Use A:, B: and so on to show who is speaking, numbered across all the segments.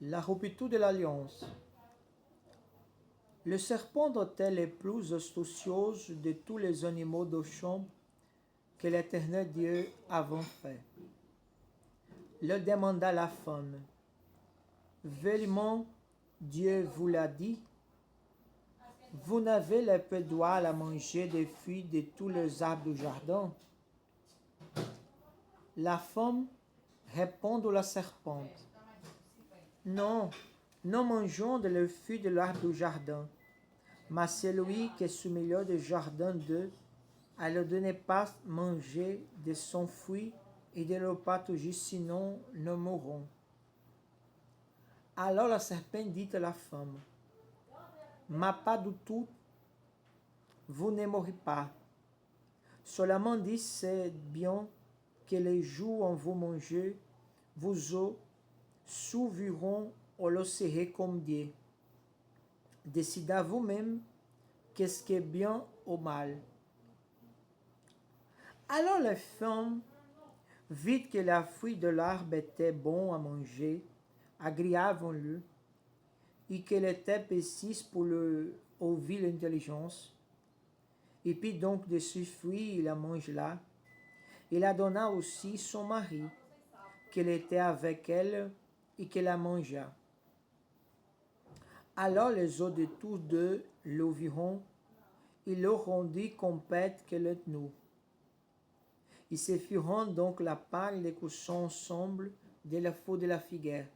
A: La rupture de l'alliance. Le serpent était le plus astucieux de tous les animaux de champ que l'Éternel Dieu avait fait. Le demanda la femme. Véritablement, Dieu vous l'a dit. Vous n'avez le pas droit à manger des fruits de tous les arbres du jardin. La femme répond à la serpente. Non, nous mangeons de le fruit de l'arbre du jardin. Mais celui qui est sous milieu du jardin d'eux, alors de ne pas manger de son fruit et de le partager, sinon nous mourrons. Alors la serpente dit à la femme, mais pas du tout, vous ne mourrez pas. Seulement dit c'est bien que les jours où vous mangez, vous souviront ou le serez comme Dieu. Décidez vous-même qu'est-ce qui est bien ou mal. Alors la femme vit que le fruit de l'arbre était bon à manger, agréable en lui, et qu'elle était précise pour le ouvrir l'intelligence. Et puis donc de ce fruit, il la mange là. Il la donna aussi son mari, qu'elle était avec elle et qu'elle la mangea. Alors les autres de tous deux le viront, ils le rendirent compète que le nous. Ils se firent donc la part des coussins ensemble de la faux de la figuière.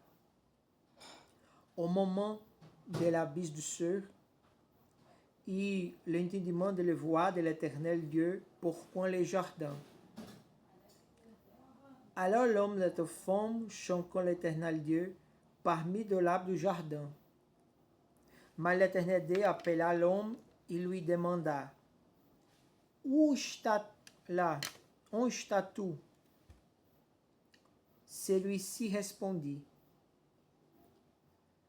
A: Au moment de la bise du sur, et l'entendement de la voix de l'Éternel Dieu pourquoi les jardins. Alors l'homme de la femme chantant l'Éternel Dieu parmi de l'arbre du jardin. Mais l'Éternel Dieu appela l'homme et lui demanda, où estás-tu? Celui-ci répondit,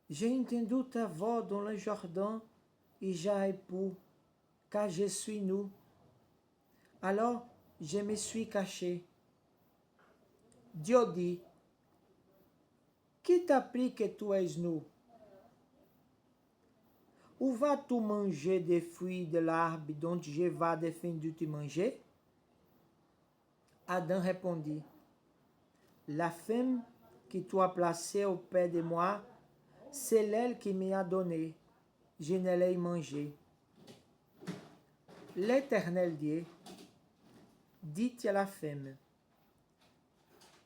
A: j'ai entendu ta voix dans le jardin et j'ai répondu, car je suis nu. Alors je me suis caché. Dieu dit, qui t'a appris que tu es nu? Où vas-tu manger des fruits de l'arbre dont je vais défendre te manger? Adam répondit, la femme que tu as placée auprès de moi, c'est elle qui m'a donné. Je ne l'ai mangé. L'Éternel Dieu dit à la femme,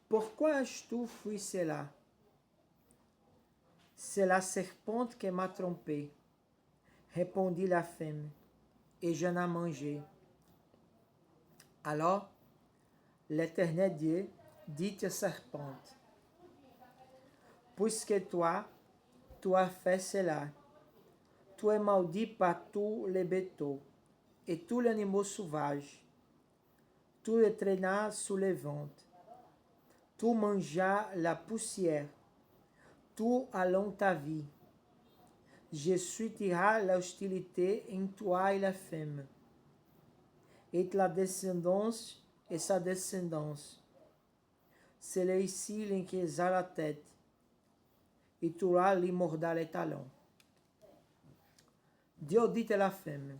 A: pourquoi as-tu fait cela? C'est la serpente qui m'a trompé, répondit la femme, et je n'ai mangé. Alors, l'Éternel Dieu dit à la serpente, puisque toi, tu as fait cela, tu es maudit par tous les bétails et tous les animaux sauvages. Tu les traînas sous les vents. Tu mangeas la poussière. Tu allonges ta vie. Je susciterai l'hostilité en toi et la femme, et la descendance et sa descendance. Celui-ci l'inquiétera la tête, et tu lui mordras les talons. Dieu dit à la femme,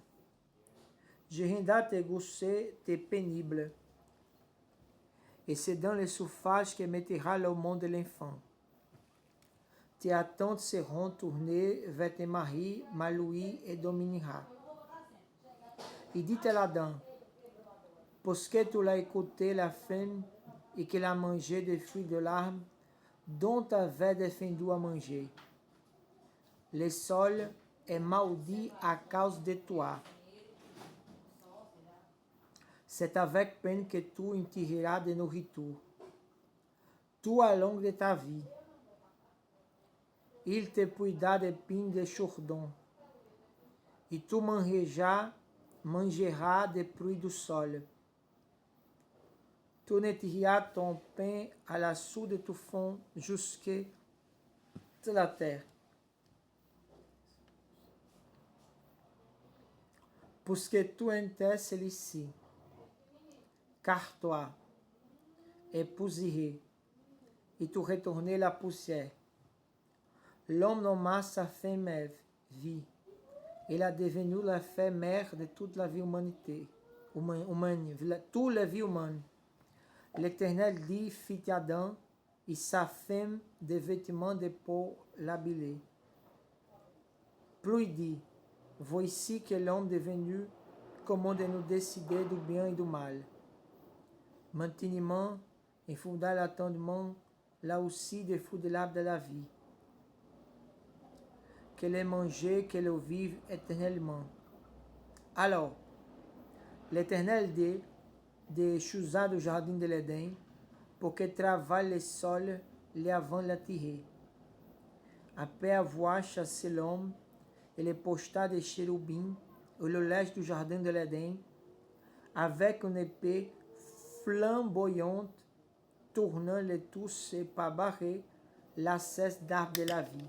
A: je rendrai tes gousses tes pénibles, et c'est dans le souffrage que mettra le monde de l'enfant. Tes attentes seront tournées vers tes maris, Maloui et Dominira. Et dit à l'Adam, parce que tu l'as écouté la femme et qu'elle a mangé des fruits de l'arbre dont tu avais défendu à manger. Le sol est maudit à cause de toi. C'est avec peine que tu en tireras de nourriture. Tout au long de ta vie. Il te cuida des pins de chordon. Et tu mangeras des fruits du sol. Tu nettiras ton pain à la source de ton fond jusqu'à la terre. Puisque tu étais celui-ci, car toi, épouserai, et tu retournes la poussière. L'homme nomma sa femme Ève, vie. Elle a devenu la femme mère de toute la vie humanité, toute la vie humaine. L'Éternel dit, fit Adam et sa femme des vêtements de peau l'habiller. Puis il dit, voici que l'homme devenu commande de nous décider du bien et du mal. Maintenant, il faudra l'attendement, là aussi, des fruits de l'arbre de la vie. Que les manger, que le vive éternellement. Alors, l'Éternel dit des choses du jardin de l'Éden, pour que travaille le sol, les avant la tirer. Après avoir chassé l'homme, et le posta des chérubins, et le lèche du jardin de l'Éden, avec une épée flamboyante, tournant les tous et pas barrer la cesse d'arbre de la vie.